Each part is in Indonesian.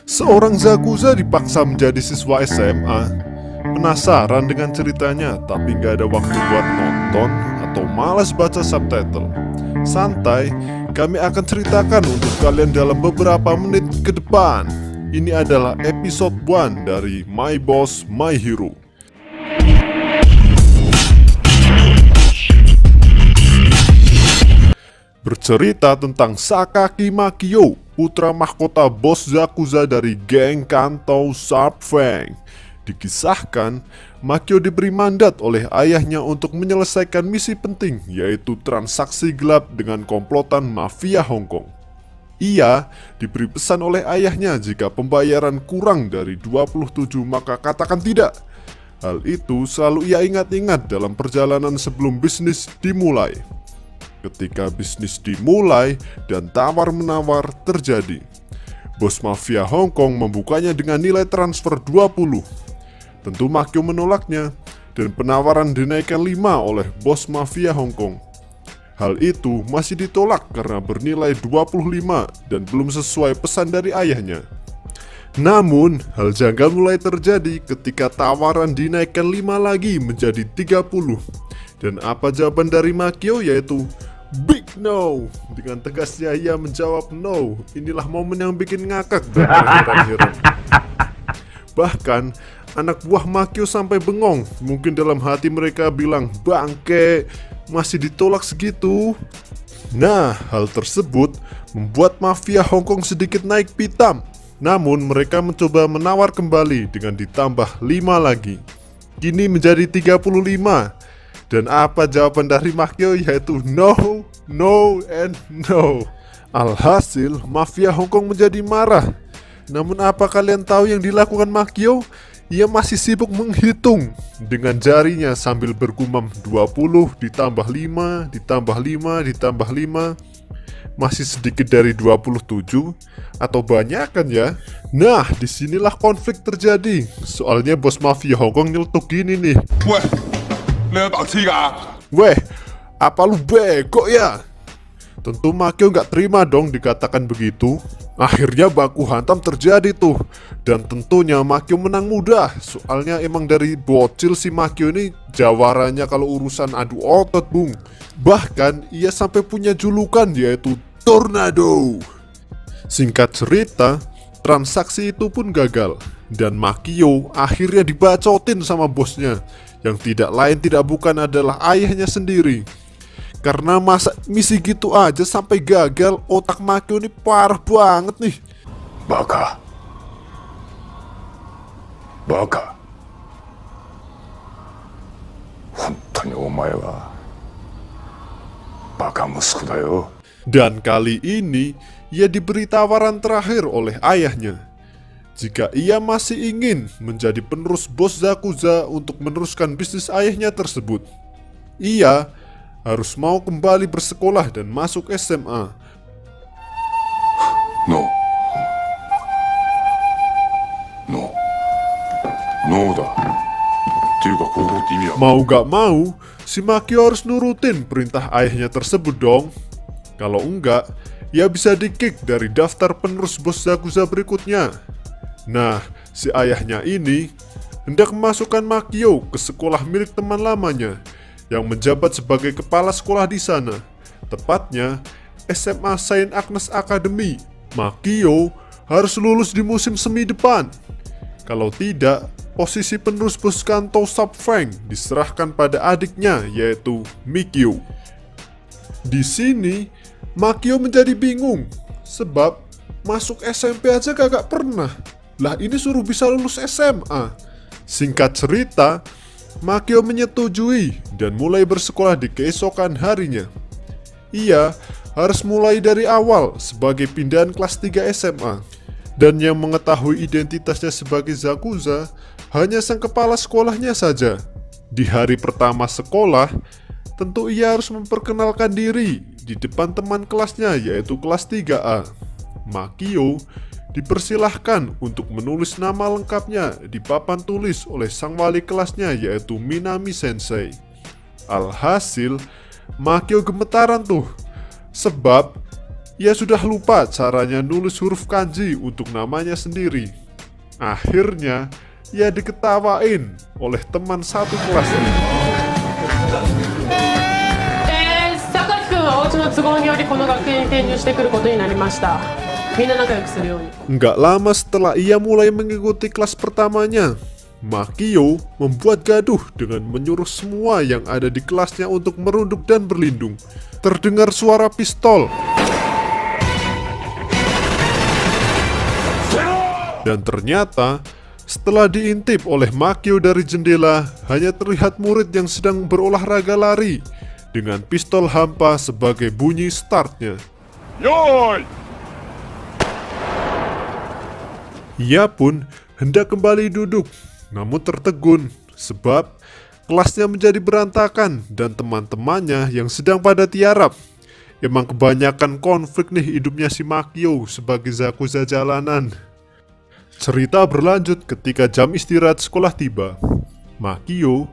Seorang Zakuza dipaksa menjadi siswa SMA. Penasaran dengan ceritanya, tapi nggak ada waktu buat nonton atau malas baca subtitle? Santai, kami akan ceritakan untuk kalian dalam beberapa menit ke depan. Ini adalah episode 1 dari My Boss My Hero. Bercerita tentang Sakaki Makio, putra mahkota bos Zakuza dari geng Kanto Sharp Fang. Dikisahkan, Makio diberi mandat oleh ayahnya untuk menyelesaikan misi penting, yaitu transaksi gelap dengan komplotan mafia Hong Kong. Ia diberi pesan oleh ayahnya jika pembayaran kurang dari 27 maka katakan tidak. Hal itu selalu ia ingat-ingat dalam perjalanan sebelum bisnis dimulai. Ketika bisnis dimulai dan tawar-menawar terjadi, bos mafia Hong Kong membukanya dengan nilai transfer 20. Tentu Makio menolaknya dan penawaran dinaikkan 5 oleh bos mafia Hong Kong. Hal itu masih ditolak karena bernilai 25 dan belum sesuai pesan dari ayahnya. Namun, hal janggal mulai terjadi ketika tawaran dinaikkan 5 lagi menjadi 30. Dan apa jawaban dari Makio, yaitu Big no. Dengan tegasnya ia menjawab no. Inilah momen yang bikin ngakak dan terheran-heran. Bahkan anak buah Makio sampai bengong. Mungkin dalam hati mereka bilang, bangke, masih ditolak segitu. Nah, hal tersebut membuat mafia Hong Kong sedikit naik pitam. Namun mereka mencoba menawar kembali dengan ditambah 5 lagi. Kini menjadi 35. Dan apa jawaban dari Makio, yaitu no, no, and no. Alhasil, mafia Hong Kong menjadi marah. Namun apa kalian tahu yang dilakukan Makio? Ia masih sibuk menghitung dengan jarinya sambil bergumam 20 ditambah 5, ditambah 5, ditambah 5. Masih sedikit dari 27 atau banyak kan ya? Nah, disinilah konflik terjadi. Soalnya bos mafia Hong Kong nyeletuk gini nih. Weh, apa lu bego ya? Tentu Makio nggak terima dong dikatakan begitu. Akhirnya baku hantam terjadi tuh. Dan tentunya Makio menang mudah. Soalnya emang dari bocil si Makio ini jawarannya kalau urusan adu otot, bung. Bahkan ia sampai punya julukan, yaitu Tornado. Singkat cerita, transaksi itu pun gagal. Dan Makio akhirnya dibacotin sama bosnya, yang tidak lain tidak bukan adalah ayahnya sendiri. Karena masa misi gitu aja sampai gagal, otak Makio ini parah banget nih. Baka. Baka. Hontoni omae wa baka musuku da yo. Dan kali ini ia diberi tawaran terakhir oleh ayahnya. Jika ia masih ingin menjadi penerus bos Zakuza untuk meneruskan bisnis ayahnya tersebut, ia harus mau kembali bersekolah dan masuk SMA. No. No. No da. Tiyuka koko tte imi wa. Mau gak mau, si Makio harus nurutin perintah ayahnya tersebut dong. Kalau enggak, ia bisa di-kick dari daftar penerus bos Zakuza berikutnya. Nah, si ayahnya ini hendak memasukkan Makio ke sekolah milik teman lamanya yang menjabat sebagai kepala sekolah di sana. Tepatnya SMA Saint Agnes Academy. Makio harus lulus di musim semi depan. Kalau tidak, posisi penerus bos Kanto Sharp Fang diserahkan pada adiknya, yaitu Mikio. Di sini Makio menjadi bingung, sebab masuk SMP aja kagak pernah. Lah ini suruh bisa lulus SMA. Singkat cerita, Makio menyetujui dan mulai bersekolah di keesokan harinya. Ia harus mulai dari awal sebagai pindahan kelas 3 SMA. Dan yang mengetahui identitasnya sebagai Zakuza hanya sang kepala sekolahnya saja. Di hari pertama sekolah, tentu ia harus memperkenalkan diri di depan teman kelasnya, yaitu kelas 3A. Makio dipersilahkan untuk menulis nama lengkapnya di papan tulis oleh sang wali kelasnya, yaitu Minami Sensei. Alhasil, Makio gemetaran tuh, sebab Ia sudah lupa caranya nulis huruf kanji untuk namanya sendiri. Akhirnya, ia diketawain oleh teman satu kelasnya. 榊君はお家の都合によりこの学園に転入してくることになりました。みんな仲良くするように。Nggak lama setelah ia mulai mengikuti kelas pertamanya, Makio membuat gaduh dengan menyuruh semua yang ada di kelasnya untuk merunduk dan berlindung. Terdengar suara pistol. Dan ternyata, setelah diintip oleh Makio dari jendela, hanya terlihat murid yang sedang berolahraga lari dengan pistol hampa sebagai bunyi startnya. Yoi! Ia pun hendak kembali duduk, namun tertegun sebab kelasnya menjadi berantakan dan teman-temannya yang sedang pada tiarap. Emang kebanyakan konflik nih hidupnya si Makio sebagai Zakuza jalanan. Cerita berlanjut ketika jam istirahat sekolah tiba. Makio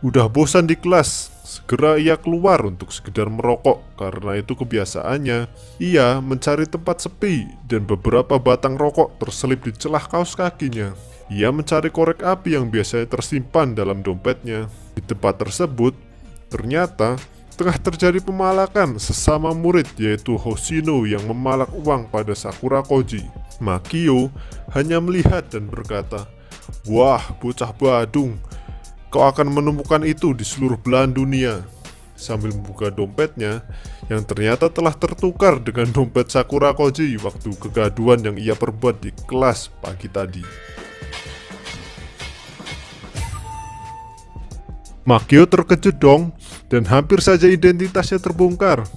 udah bosan di kelas. Segera ia keluar untuk sekedar merokok. Karena itu kebiasaannya, ia mencari tempat sepi dan beberapa batang rokok terselip di celah kaos kakinya. Ia mencari korek api yang biasanya tersimpan dalam dompetnya. Di tempat tersebut, ternyata tengah terjadi pemalakan sesama murid, yaitu Hoshino yang memalak uang pada Sakura Koji. Makio hanya melihat dan berkata, "Wah, bocah badung, kau akan menemukan itu di seluruh belahan dunia." Sambil membuka dompetnya, yang ternyata telah tertukar dengan dompet Sakura Koji waktu kegaduhan yang ia perbuat di kelas pagi tadi. Makio terkejut dong, dan hampir saja identitasnya terbongkar.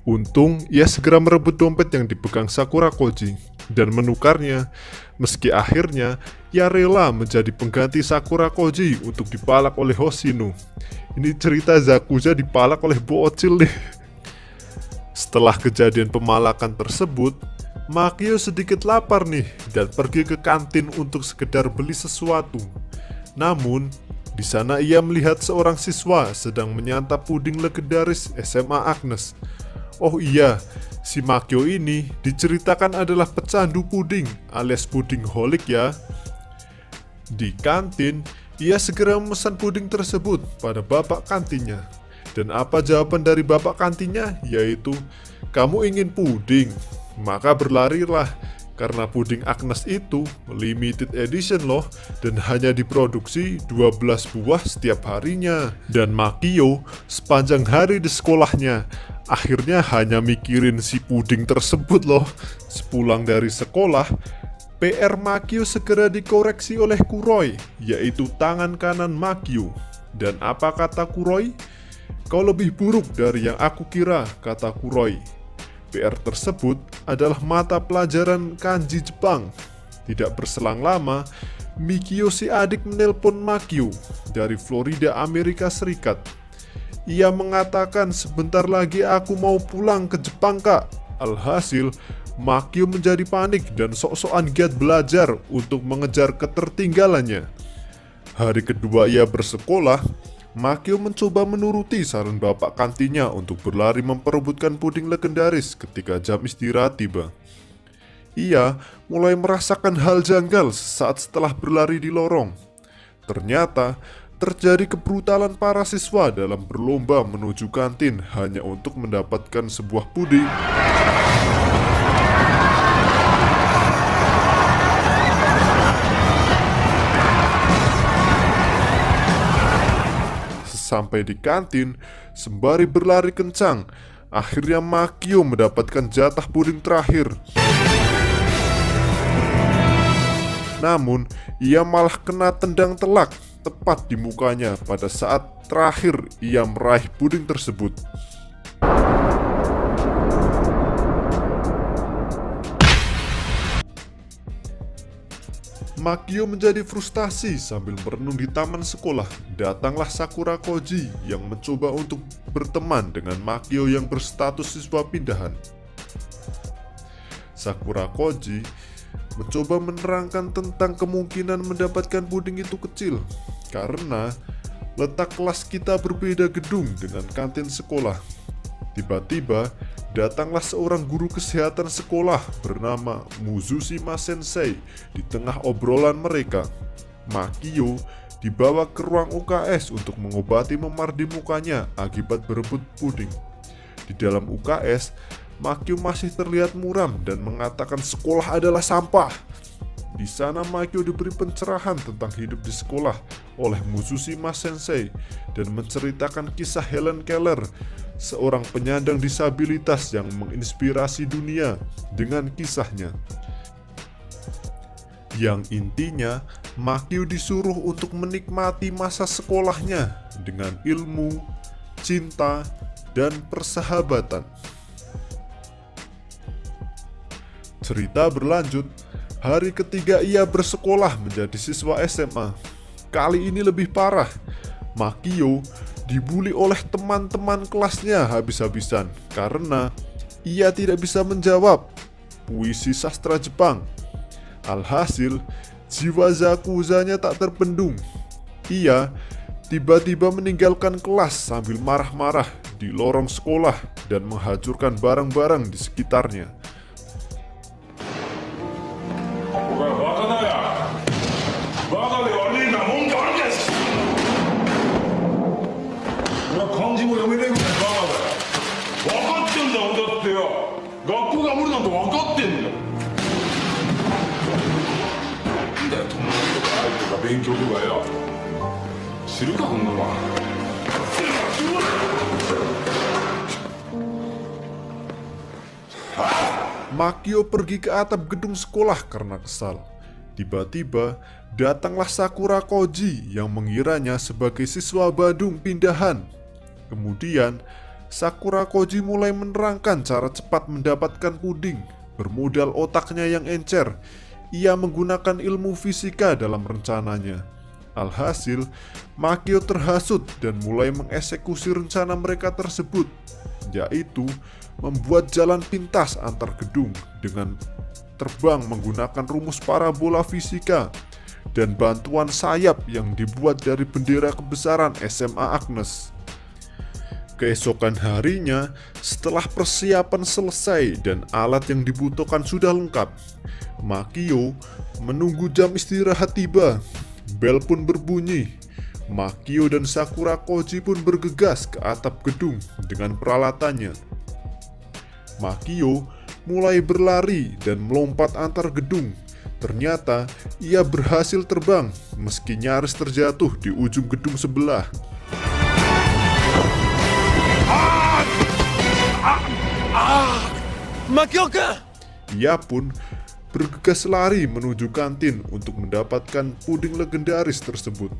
Untung ia segera merebut dompet yang dipegang Sakura Koji dan menukarnya, meski akhirnya ia rela menjadi pengganti Sakura Koji untuk dipalak oleh Hoshino. Ini cerita Zakuza dipalak oleh bocil nih. Setelah kejadian pemalakan tersebut, Makio sedikit lapar nih dan pergi ke kantin untuk sekedar beli sesuatu. Namun, di sana ia melihat seorang siswa sedang menyantap puding legendaris SMA Agnes. Oh iya, si Makio ini diceritakan adalah pecandu puding alias puding holik ya. Di kantin, ia segera memesan puding tersebut pada bapak kantinnya. Dan apa jawaban dari bapak kantinnya? Yaitu, "Kamu ingin puding? Maka berlarilah, karena puding Agnes itu limited edition loh, dan hanya diproduksi 12 buah setiap harinya." Dan Makio sepanjang hari di sekolahnya akhirnya hanya mikirin si puding tersebut loh. Sepulang dari sekolah, PR Makio segera dikoreksi oleh Kuroi, yaitu tangan kanan Makio. Dan apa kata Kuroi? "Kau lebih buruk dari yang aku kira," kata Kuroi. PR tersebut adalah mata pelajaran kanji Jepang. Tidak berselang lama, Mikio si adik menelpon Makio dari Florida, Amerika Serikat. Ia mengatakan, "Sebentar lagi aku mau pulang ke Jepang, Kak." Alhasil, Makio menjadi panik dan sok-sokan giat belajar untuk mengejar ketertinggalannya. Hari kedua ia bersekolah, Makio mencoba menuruti saran bapak kantinnya untuk berlari memperebutkan puding legendaris ketika jam istirahat tiba. Ia mulai merasakan hal janggal saat setelah berlari di lorong. Ternyata terjadi kebrutalan para siswa dalam berlomba menuju kantin hanya untuk mendapatkan sebuah puding. Sesampai di kantin, sembari berlari kencang, akhirnya Makio mendapatkan jatah puding terakhir. Namun, ia malah kena tendang telak tepat di mukanya pada saat terakhir ia meraih puding tersebut. Makio menjadi frustasi sambil merenung di taman sekolah. Datanglah Sakura Koji yang mencoba untuk berteman dengan Makio yang berstatus siswa pindahan. Sakura Koji mencoba menerangkan tentang kemungkinan mendapatkan puding itu kecil karena letak kelas kita berbeda gedung dengan kantin sekolah. Tiba-tiba, datanglah seorang guru kesehatan sekolah bernama Muzushima Sensei. Di tengah obrolan mereka, Makio dibawa ke ruang UKS untuk mengobati memar di mukanya akibat berebut puding. Di dalam UKS, Makio masih terlihat muram dan mengatakan sekolah adalah sampah. Di sana Makio diberi pencerahan tentang hidup di sekolah oleh Muzushima Sensei dan menceritakan kisah Helen Keller, seorang penyandang disabilitas yang menginspirasi dunia dengan kisahnya. Yang intinya, Makio disuruh untuk menikmati masa sekolahnya dengan ilmu, cinta, dan persahabatan. Cerita berlanjut. Hari ketiga ia bersekolah menjadi siswa SMA. Kali ini lebih parah. Makio dibully oleh teman-teman kelasnya habis-habisan karena ia tidak bisa menjawab puisi sastra Jepang. Alhasil, jiwa zakuzanya tak terbendung. Ia tiba-tiba meninggalkan kelas sambil marah-marah di lorong sekolah dan menghancurkan barang-barang di sekitarnya. お前バカだよ。バカで悪いなもんがあるんです。俺は漢字も読めねえぐらいバカだよ。分かってんだ俺だってよ。学校が無理なんて分かってんだよ。なんだよ友達とか愛とか勉強とかよ。知るかこんなもん。 Makio pergi ke atap gedung sekolah karena kesal. Tiba-tiba, datanglah Sakura Koji yang mengiranya sebagai siswa Badung pindahan. Kemudian, Sakura Koji mulai menerangkan cara cepat mendapatkan puding. Bermodal otaknya yang encer, ia menggunakan ilmu fisika dalam rencananya. Alhasil, Makio terhasut dan mulai mengeksekusi rencana mereka tersebut, yaitu membuat jalan pintas antar gedung dengan terbang menggunakan rumus parabola fisika dan bantuan sayap yang dibuat dari bendera kebesaran SMA Agnes. Keesokan harinya, setelah persiapan selesai dan alat yang dibutuhkan sudah lengkap, Makio menunggu jam istirahat tiba. Bel pun berbunyi. Makio dan Sakura Koji pun bergegas ke atap gedung dengan peralatannya. Makio mulai berlari dan melompat antar gedung. Ternyata ia berhasil terbang meski nyaris terjatuh di ujung gedung sebelah. Makio-kun! Ia pun bergegas lari menuju kantin untuk mendapatkan puding legendaris tersebut.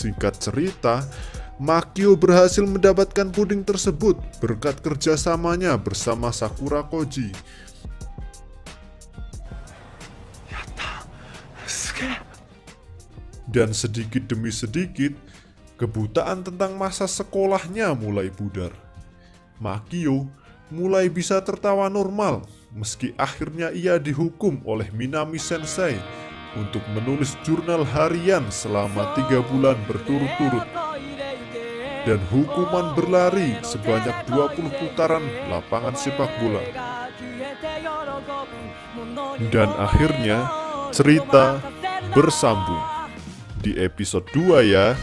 Singkat cerita, Makio berhasil mendapatkan puding tersebut berkat kerjasamanya bersama Sakura Koji. Dan sedikit demi sedikit, kebutaan tentang masa sekolahnya mulai pudar. Makio mulai bisa tertawa normal meski akhirnya ia dihukum oleh Minami Sensei untuk menulis jurnal harian selama 3 bulan berturut-turut dan hukuman berlari sebanyak 20 putaran lapangan sepak bola. Dan akhirnya cerita bersambung di episode 2 ya.